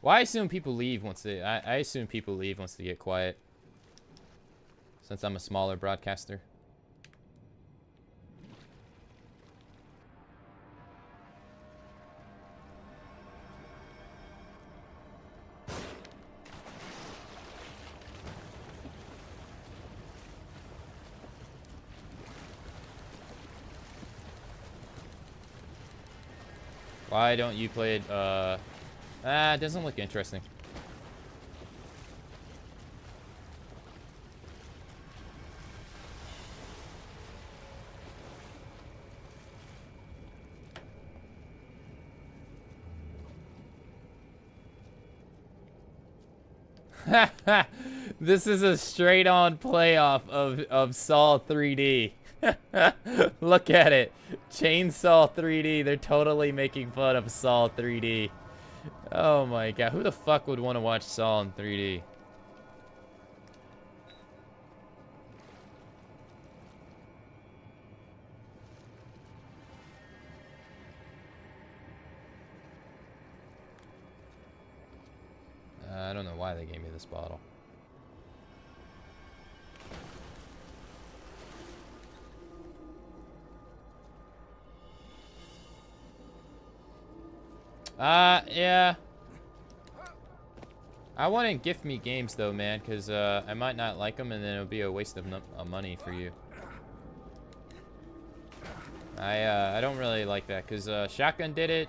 Well, I assume people leave once they... I assume people leave once they get quiet. Since I'm a smaller broadcaster. Why don't you play it? It doesn't look interesting. This is a straight-on playoff of Saw 3D. Look at it. Chainsaw 3D. They're totally making fun of Saw 3D. Oh my god. Who the fuck would want to watch Saw in 3D? I don't know why they gave me this bottle. Yeah. I wouldn't gift me games though, man, because I might not like them and then it'll be a waste of money for you. I don't really like that because Shotgun did it.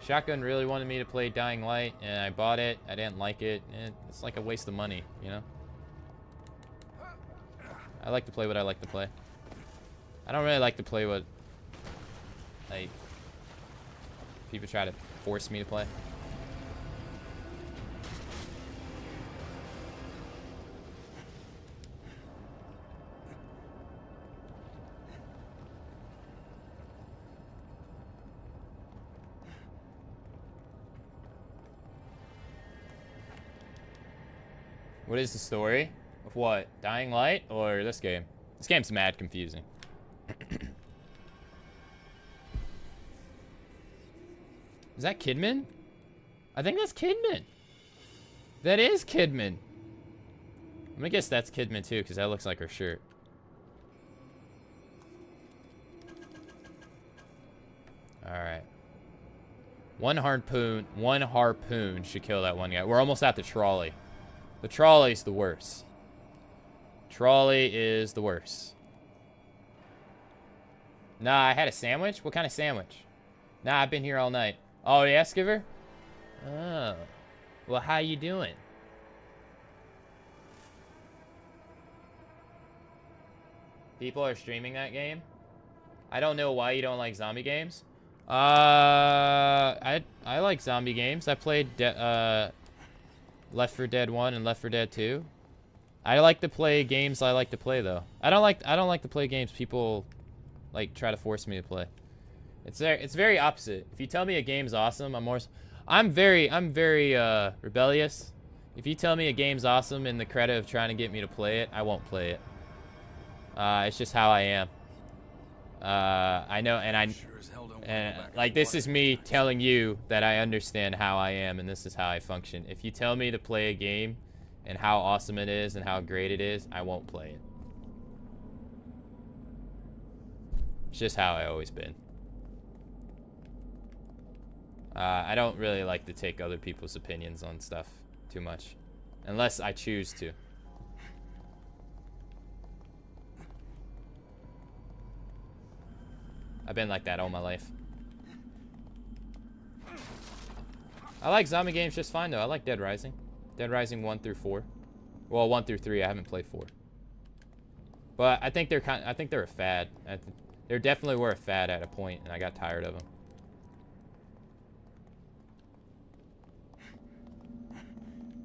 Shotgun really wanted me to play Dying Light and I bought it. I didn't like it. It's like a waste of money, you know? I like to play what I like to play. I don't really like to play what, like, people try to force me to play. What is the story? Of what? Dying Light or this game? This game's mad confusing. Is that Kidman? I think that's Kidman. That is Kidman. I'm gonna guess that's Kidman too, because that looks like her shirt. Alright. One harpoon should kill that one guy. We're almost at the trolley. The trolley's the worst. Trolley is the worst. Nah, I had a sandwich? What kind of sandwich? Nah, I've been here all night. Oh, yeah, Skiver? Oh. Well, how you doing? People are streaming that game? I don't know why you don't like zombie games. I like zombie games. I played Left 4 Dead 1 and Left 4 Dead 2. I like to play games I like to play though. I don't like to play games people like try to force me to play. It's very opposite. If you tell me a game's awesome, I'm very rebellious. If you tell me a game's awesome in the credit of trying to get me to play it, I won't play it. It's just how I am. I know, and like this is me telling you that I understand how I am and this is how I function. If you tell me to play a game and how awesome it is and how great it is, I won't play it. It's just how I always been. I don't really like to take other people's opinions on stuff too much, unless I choose to. I've been like that all my life. I like zombie games just fine though. I like Dead Rising. Dead Rising 1 through 4. Well, 1 through 3. I haven't played 4. But I think they're a fad. They definitely were a fad at a point, and I got tired of them.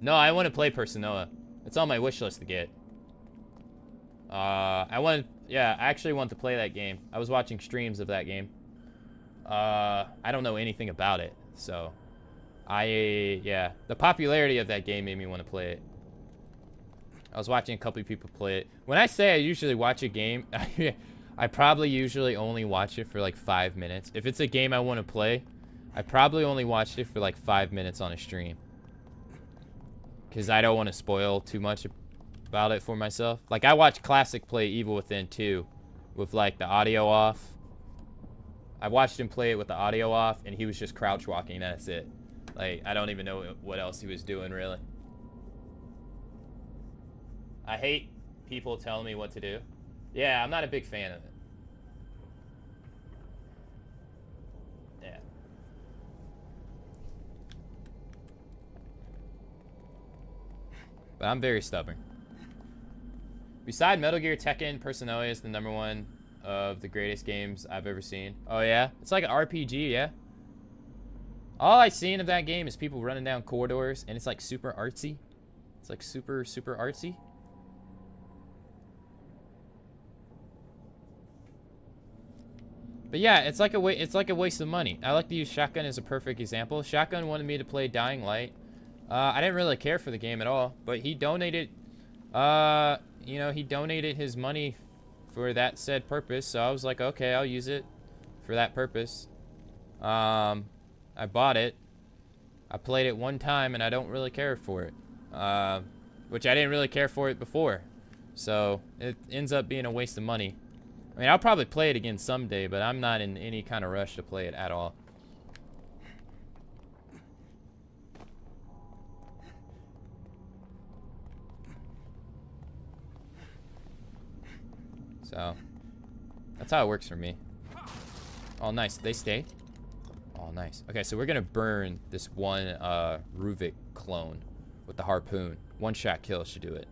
No, I want to play Persona. It's on my wish list to get. I actually want to play that game. I was watching streams of that game. I don't know anything about it, so the popularity of that game made me want to play it. I was watching a couple of people play it. When I say I usually watch a game, I probably usually only watch it for like 5 minutes. If it's a game I want to play, I probably only watched it for like 5 minutes on a stream. Because I don't want to spoil too much about it for myself. Like, I watched Classic play Evil Within 2 with, like, the audio off. I watched him play it with the audio off, and he was just crouch walking. That's it. Like, I don't even know what else he was doing, really. I hate people telling me what to do. Yeah, I'm not a big fan of it. Yeah. But I'm very stubborn. Beside Metal Gear, Tekken, Persona is the #1 of the greatest games I've ever seen. Oh, yeah? It's like an RPG, yeah? All I've seen of that game is people running down corridors, and it's like super artsy. It's like super, super artsy. But yeah, it's like a waste of money. I like to use Shotgun as a perfect example. Shotgun wanted me to play Dying Light. I didn't really care for the game at all, but he donated, you know, he donated his money for that said purpose. So I was like, okay, I'll use it for that purpose. I bought it. I played it one time, and I don't really care for it, which I didn't really care for it before. So it ends up being a waste of money. I mean, I'll probably play it again someday, but I'm not in any kind of rush to play it at all. So, that's how it works for me. Oh, nice. They stay? Oh, nice. Okay, so we're going to burn this one Ruvik clone with the harpoon. One-shot kill should do it.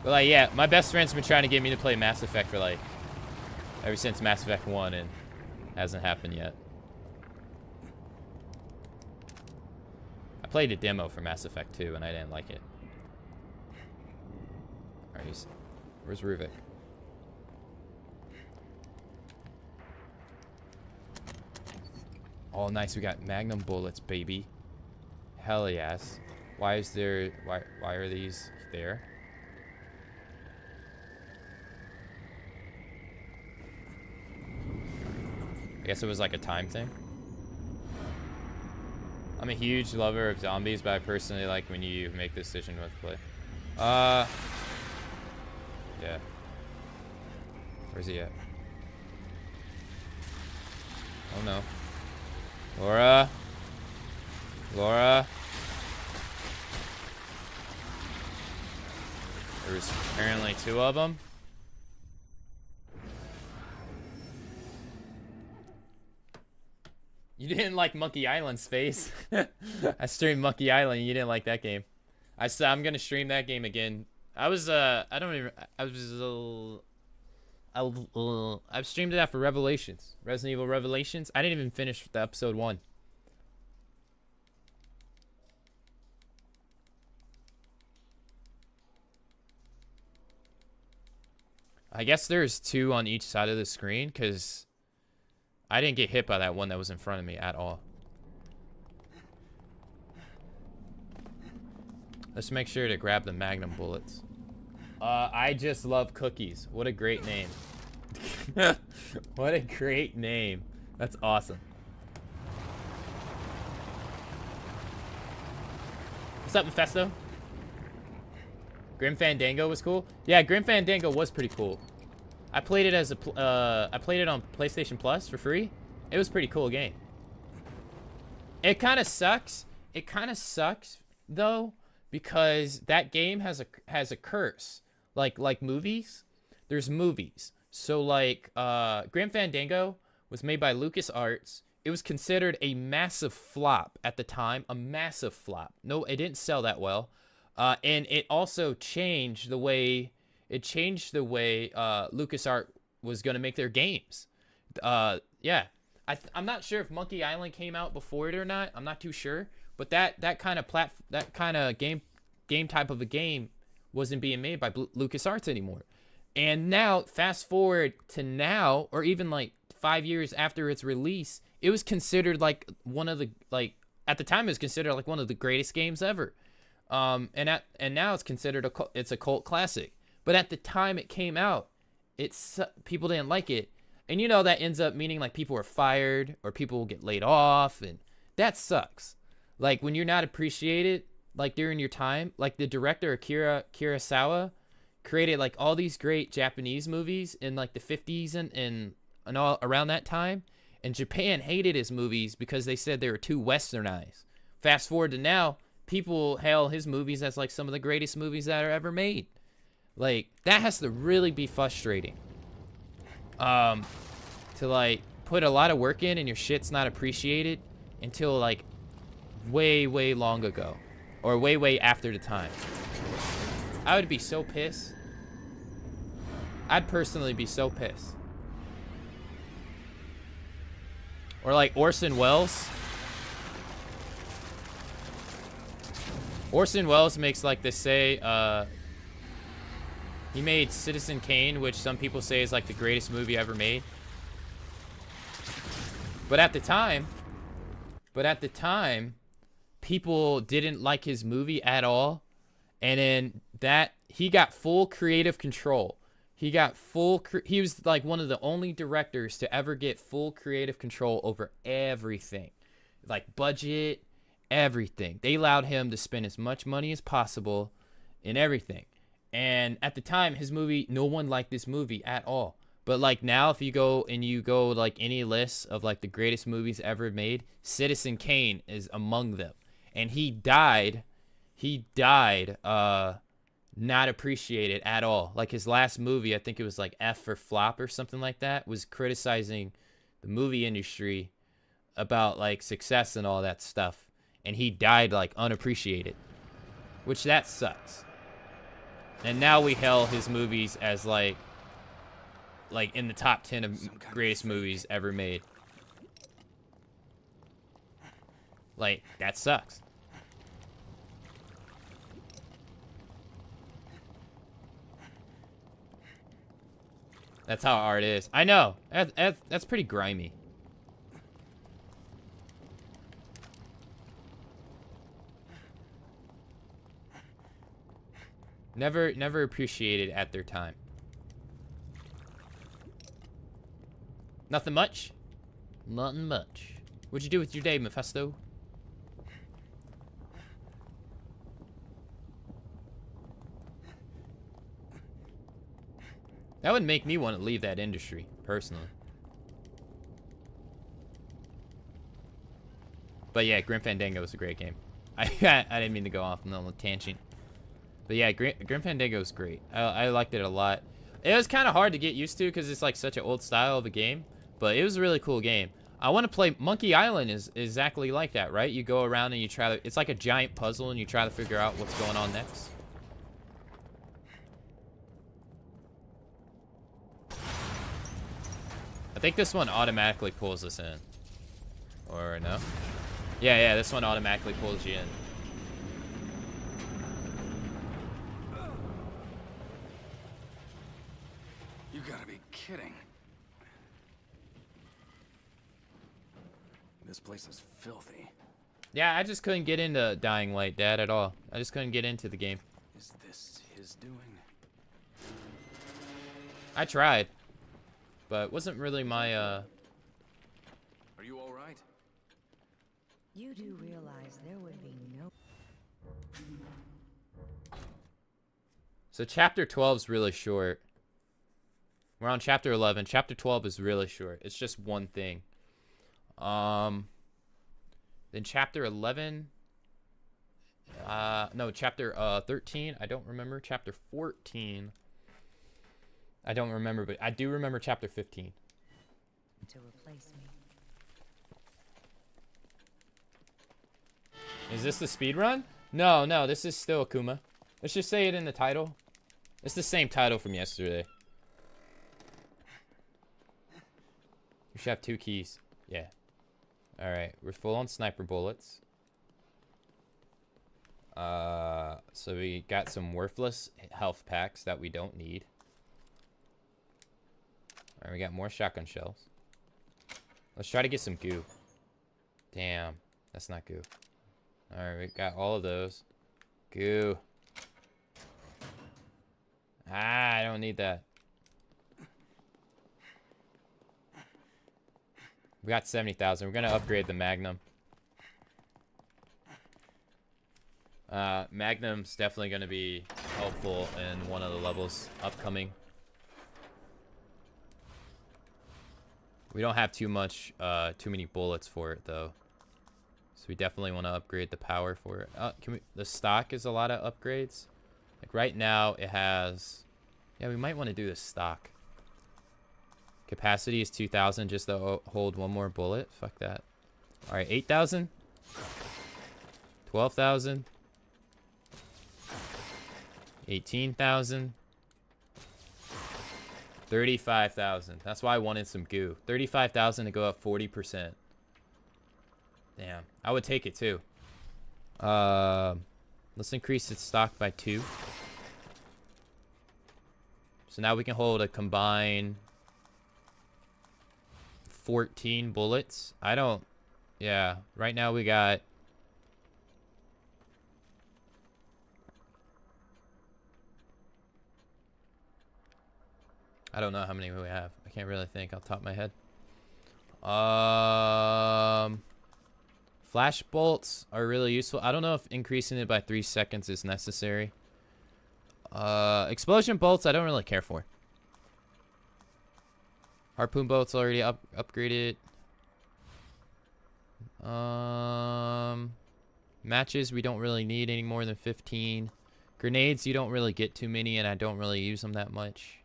But, like, yeah, my best friend's been trying to get me to play Mass Effect for, like, ever since Mass Effect 1, and hasn't happened yet. I played a demo for Mass Effect 2, and I didn't like it. Alright, where's Ruvik? Oh, nice, we got Magnum bullets, baby. Hell yes. Why is there, why are these there? I guess it was like a time thing. I'm a huge lover of zombies, but I personally like when you make the decision what to play. Yeah. Where's he at? Oh no. Laura. Laura. There's apparently 2 of them. You didn't like Monkey Island's face. I streamed Monkey Island. You didn't like that game. I said I'm gonna stream that game again. I've streamed it after Revelations, Resident Evil Revelations. I didn't even finish the episode 1. I guess there's 2 on each side of the screen because I didn't get hit by that one that was in front of me at all. Let's make sure to grab the Magnum bullets. I just love cookies. What a great name. What a great name. That's awesome. What's up, Mephisto? Grim Fandango was cool. Yeah, Grim Fandango was pretty cool. I played it as a I played it on PlayStation Plus for free. It was a pretty cool game. It kind of sucks. It kind of sucks though because that game has a curse. Like movies, there's movies. So like Grim Fandango was made by LucasArts. It was considered a massive flop at the time, a massive flop. No, it didn't sell that well. And it also changed the way LucasArts was going to make their games. Yeah. I'm not sure if Monkey Island came out before it or not. I'm not too sure. But that kind of game type of a game wasn't being made by LucasArts anymore. And now, fast forward to now, or even like 5 years after its release, it was considered like one of the, at the time it was considered like one of the greatest games ever. And now it's considered it's a cult classic. But at the time it came out, people didn't like it. And you know that ends up meaning like people are fired or people will get laid off, and that sucks. Like when you're not appreciated like during your time, like the director Akira Kurosawa created like all these great Japanese movies in like the 50s and all around that time, and Japan hated his movies because they said they were too westernized. Fast forward to now, people hail his movies as like some of the greatest movies that are ever made. Like that has to really be frustrating. To like put a lot of work in and your shit's not appreciated until like way long ago or way after the time. I would be so pissed. I'd personally be so pissed. Or like Orson Welles. Orson Welles makes like this say, he made Citizen Kane, which some people say is like the greatest movie ever made. But at the time, people didn't like his movie at all. And then that, he got full creative control. He was like one of the only directors to ever get full creative control over everything. Like budget, everything. They allowed him to spend as much money as possible in everything. And at the time, his movie, no one liked this movie at all. But like now, if you go like any list of like the greatest movies ever made, Citizen Kane is among them. And he died not appreciated at all. Like his last movie, I think it was like F for Flop or something like that, was criticizing the movie industry about like success and all that stuff. And he died like unappreciated, which that sucks. And now we hail his movies as like in the top 10 of greatest movies ever made. Like, that sucks. That's how art is. I know. That's pretty grimy. Never appreciated at their time. Nothing much? Nothing much. What'd you do with your day, Mephisto? That would make me want to leave that industry, personally. But yeah, Grim Fandango was a great game. I didn't mean to go off on a tangent. But yeah, Grim Fandango was great. I liked it a lot. It was kind of hard to get used to because it's like such an old style of a game. But it was a really cool game. I want to play... Monkey Island is exactly like that, right? You go around and you try to... It's like a giant puzzle and you try to figure out what's going on next. I think this one automatically pulls us in. Or no? Yeah, this one automatically pulls you in. You gotta be kidding. This place is filthy. Yeah, I just couldn't get into Dying Light, Dad, at all. I just couldn't get into the game. Is this his doing? I tried. But it wasn't really my, Are you alright? You do realize there would be no... So chapter 12 is really short. We're on chapter 11. Chapter 12 is really short. It's just one thing. Then chapter 11. No, chapter 13. I don't remember. Chapter 14. I don't remember, but I do remember chapter 15. to replace me. Is this the speed run? No, this is still Akuma. Let's just say it in the title. It's the same title from yesterday. We should have 2 keys. Yeah. Alright, we're full on sniper bullets. So we got some worthless health packs that we don't need. Alright, we got more shotgun shells. Let's try to get some goo. Damn, that's not goo. Alright, we got all of those. Goo. Ah, I don't need that. We got 70,000. We're gonna upgrade the Magnum. Magnum's definitely gonna be helpful in one of the levels upcoming. We don't have too many bullets for it though, so we definitely want to upgrade the power for it. The stock is a lot of upgrades. Like right now it has, yeah, we might want to do the stock. Capacity is 2,000 just to hold one more bullet. Fuck that. All right, 8,000, 12,000, 18,000. 35,000. That's why I wanted some goo. 35,000 to go up 40%. Damn. I would take it too. Let's increase its stock by 2. So now we can hold a combined 14 bullets. Yeah. Right now we got... I don't know how many we have. I can't really think off the top of my head. Flash bolts are really useful. I don't know if increasing it by 3 seconds is necessary. Explosion bolts I don't really care for. Harpoon bolts already upgraded. Matches we don't really need any more than 15. Grenades you don't really get too many, and I don't really use them that much.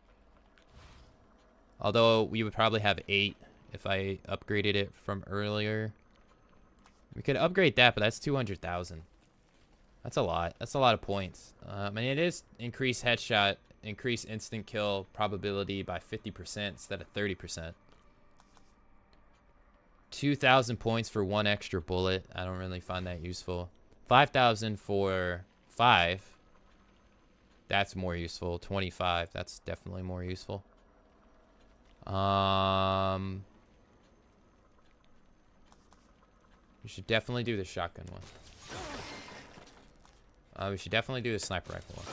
Although we would probably have 8 if I upgraded it from earlier. We could upgrade that, but that's 200,000. That's a lot. That's a lot of points. And it is increased headshot, increased instant kill probability by 50% instead of 30%. 2,000 points for 1 extra bullet. I don't really find that useful. 5,000 for 5. That's more useful. 25. That's definitely more useful. We should definitely do the shotgun one. We should definitely do the sniper rifle one.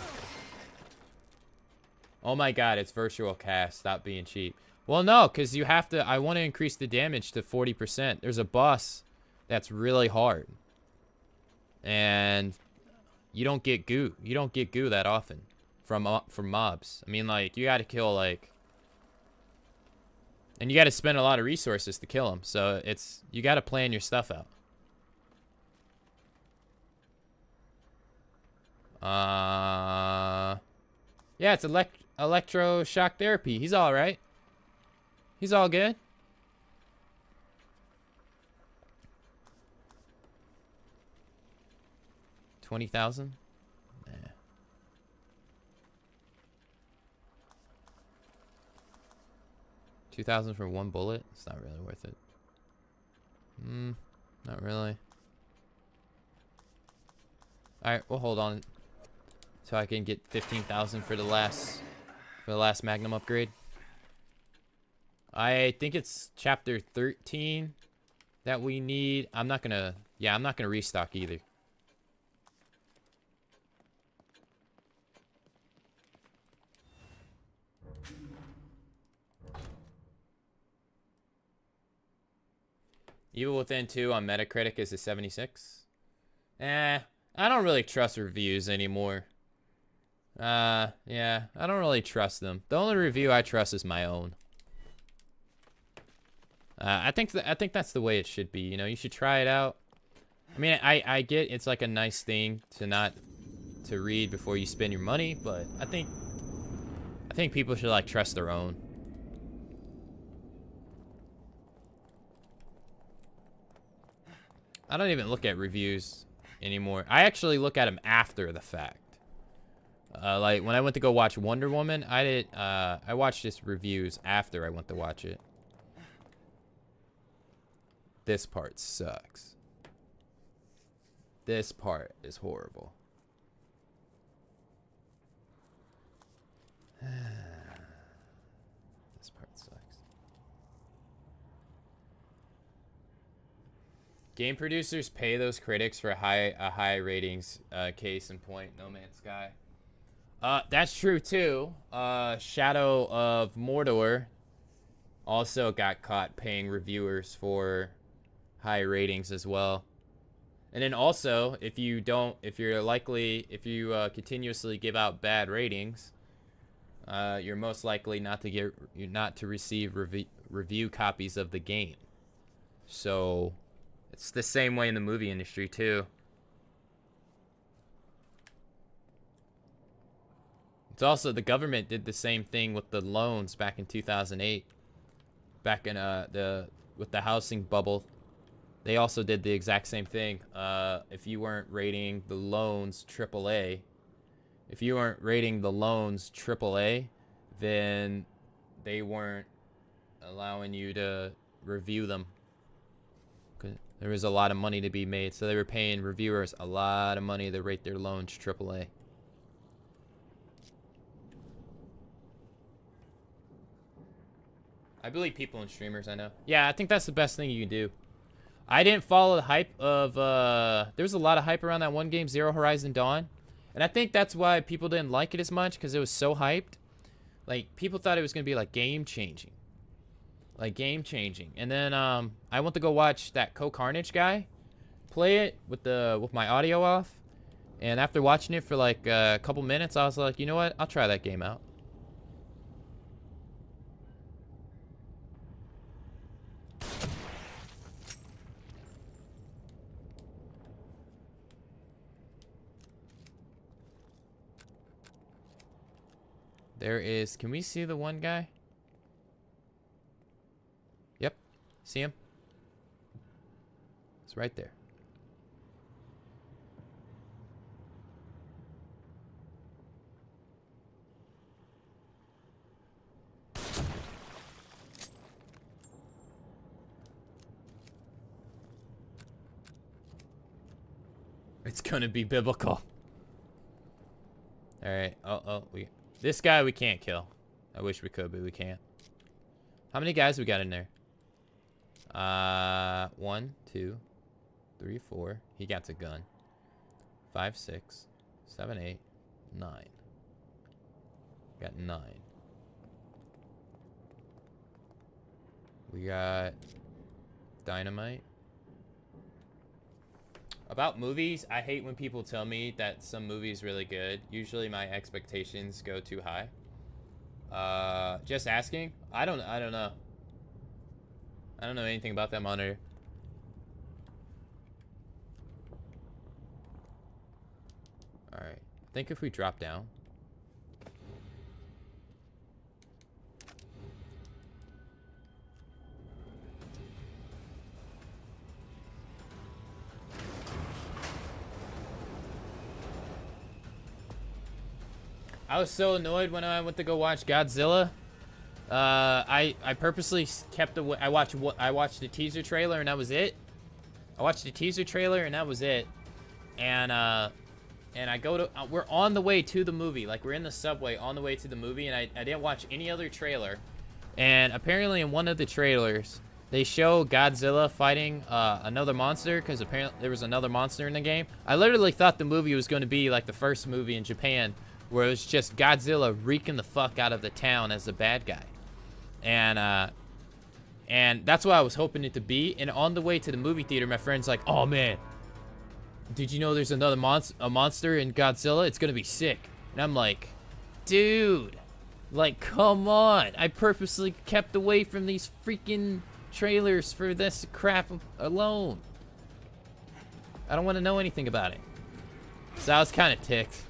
Oh my god, it's virtual cast. Stop being cheap. Well, no, because you have to... I want to increase the damage to 40%. There's a boss that's really hard. And you don't get goo. You don't get goo that often from mobs. I mean, like, you got to kill, like... And you got to spend a lot of resources to kill them. So it's... You got to plan your stuff out. Yeah, it's electroshock therapy. He's all right. He's all good. $20,000. Nah. 2,000 for 1 bullet. It's not really worth it. Not really. All right, we'll hold on so I can get 15,000 for the last Magnum upgrade. I think it's chapter 13 that we need. I'm not gonna restock either. Evil Within 2 on Metacritic is a 76. I don't really trust reviews anymore. Yeah, I don't really trust them. The only review I trust is my own. I think that's the way it should be. You know, you should try it out. I mean, I get it's like a nice thing to read before you spend your money, but I think people should like trust their own. I don't even look at reviews anymore. I actually look at them after the fact. Like when I went to go watch Wonder Woman, I watched just reviews after I went to watch it. This part sucks. This part is horrible. This part sucks. Game producers pay those critics for a high ratings. Case in point, No Man's Sky. That's true too. Shadow of Mordor also got caught paying reviewers for high ratings as well. And then also, if you continuously give out bad ratings, you're most likely not to receive review copies of the game. So it's the same way in the movie industry too. It's also, the government did the same thing with the loans back in 2008. Back in with the housing bubble. They also did the exact same thing. If you weren't rating the loans AAA, then they weren't allowing you to review them. 'Cause there was a lot of money to be made, so they were paying reviewers a lot of money to rate their loans AAA. I believe people and streamers, I know. Yeah, I think that's the best thing you can do. I didn't follow the hype of, there was a lot of hype around that one game, Zero Horizon Dawn. And I think that's why people didn't like it as much, because it was so hyped. Like, people thought it was going to be, like, game-changing. And then, I went to go watch that Co-Carnage guy play it with my audio off. And after watching it for, like, a couple minutes, I was like, you know what? I'll try that game out. There is, can we see the one guy? Yep, see him? It's right there. It's gonna be biblical. Alright, this guy we can't kill. I wish we could, but we can't. How many guys we got in there? 1, 2, 3, 4. He got a gun. 5, 6, 7, 8, 9. Got 9. We got dynamite. About movies, I hate when people tell me that some movie is really good. Usually my expectations go too high. Just asking. I don't know. I don't know anything about that monitor. Alright. I think if we drop down. I was so annoyed when I went to go watch Godzilla. I purposely kept away. I watched the teaser trailer and that was it. And I go to, we're on the way to the movie. Like, we're in the subway on the way to the movie, and I didn't watch any other trailer. And apparently in one of the trailers, they show Godzilla fighting another monster, because apparently there was another monster in the game. I literally thought the movie was going to be like the first movie in Japan, where it was just Godzilla wreaking the fuck out of the town as the bad guy. And that's what I was hoping it to be. And on the way to the movie theater, my friend's like, oh man, did you know there's another monster in Godzilla? It's gonna be sick. And I'm like, dude, like, come on. I purposely kept away from these freaking trailers for this crap alone. I don't want to know anything about it. So I was kind of ticked.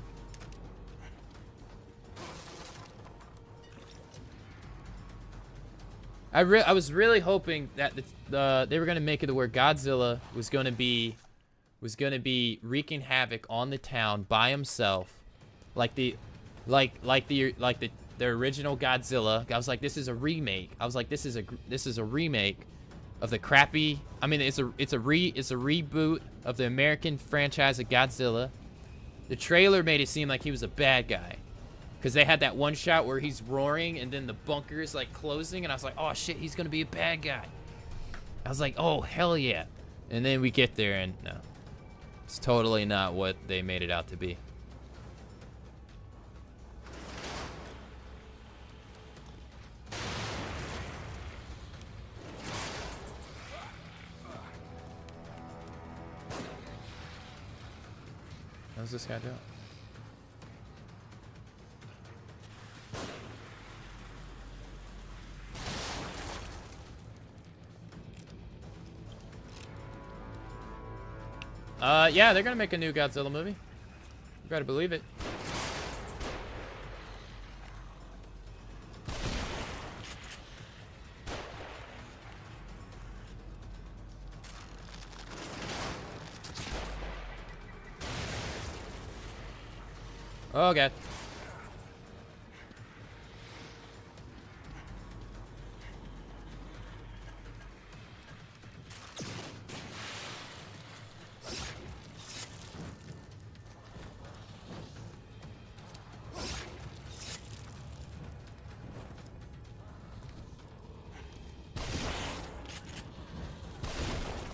I was really hoping that they were gonna make it to where Godzilla was gonna be wreaking havoc on the town by himself, like the original Godzilla. I was like, this is a remake. This is a remake of the crappy. I mean, it's a reboot of the American franchise of Godzilla. The trailer made it seem like he was a bad guy. Because they had that one shot where he's roaring and then the bunker is like closing, and I was like, oh shit, he's gonna be a bad guy. I was like, oh hell yeah. And then we get there and no. It's totally not what they made it out to be. How's this guy doing? Yeah, they're gonna make a new Godzilla movie. You better believe it. Oh, God.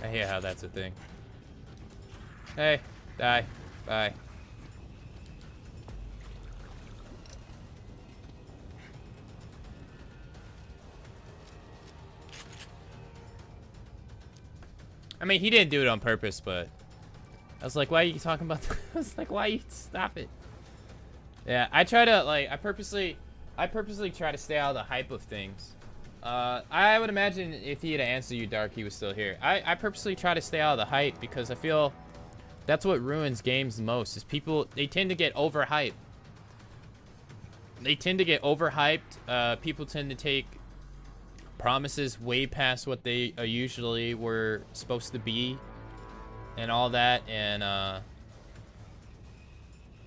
I hate how that's a thing. Hey, die. Bye. I mean, he didn't do it on purpose, but I was like, why are you talking about that? I was like, why you stop it? Yeah, I try to, like, I purposely try to stay out of the hype of things. I would imagine if he had answered you, Dark, he was still here. I purposely try to stay out of the hype because I feel that's what ruins games the most, is people, they tend to get overhyped. They tend to get overhyped. People tend to take promises way past what they usually were supposed to be and all that, and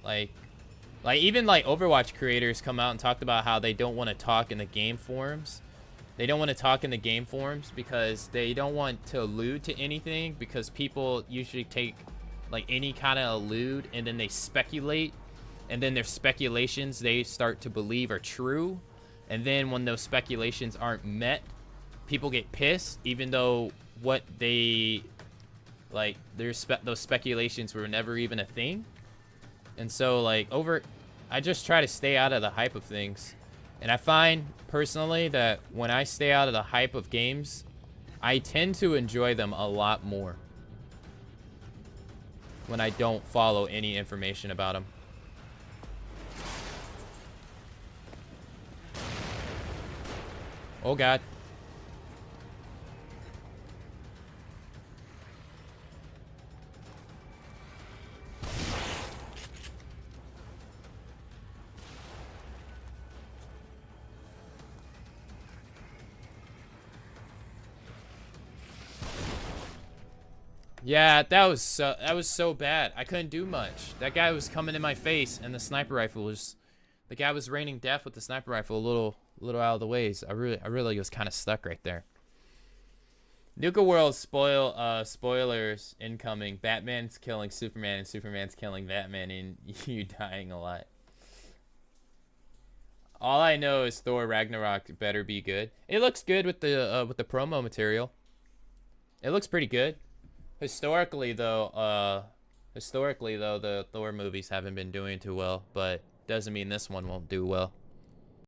like even like Overwatch creators come out and talked about how they don't want to talk in the game forums. They don't want to talk in the game forums because they don't want to allude to anything, because people usually take like any kind of allude and then they speculate, and then their speculations they start to believe are true. And then when those speculations aren't met, people get pissed, even though what they, like, those speculations were never even a thing. And so, like, I just try to stay out of the hype of things. And I find, personally, that when I stay out of the hype of games, I tend to enjoy them a lot more when I don't follow any information about them. Oh, God. Yeah, that was so bad. I couldn't do much. That guy was coming in my face, and the sniper rifle was, the guy was raining death with the sniper rifle a little out of the ways. I really was kind of stuck right there. Nuka World spoilers incoming. Batman's killing Superman and Superman's killing Batman, and you dying a lot. All I know is Thor Ragnarok better be good. It looks good with the promo material. It looks pretty good. Historically though, the Thor movies haven't been doing too well, but doesn't mean this one won't do well.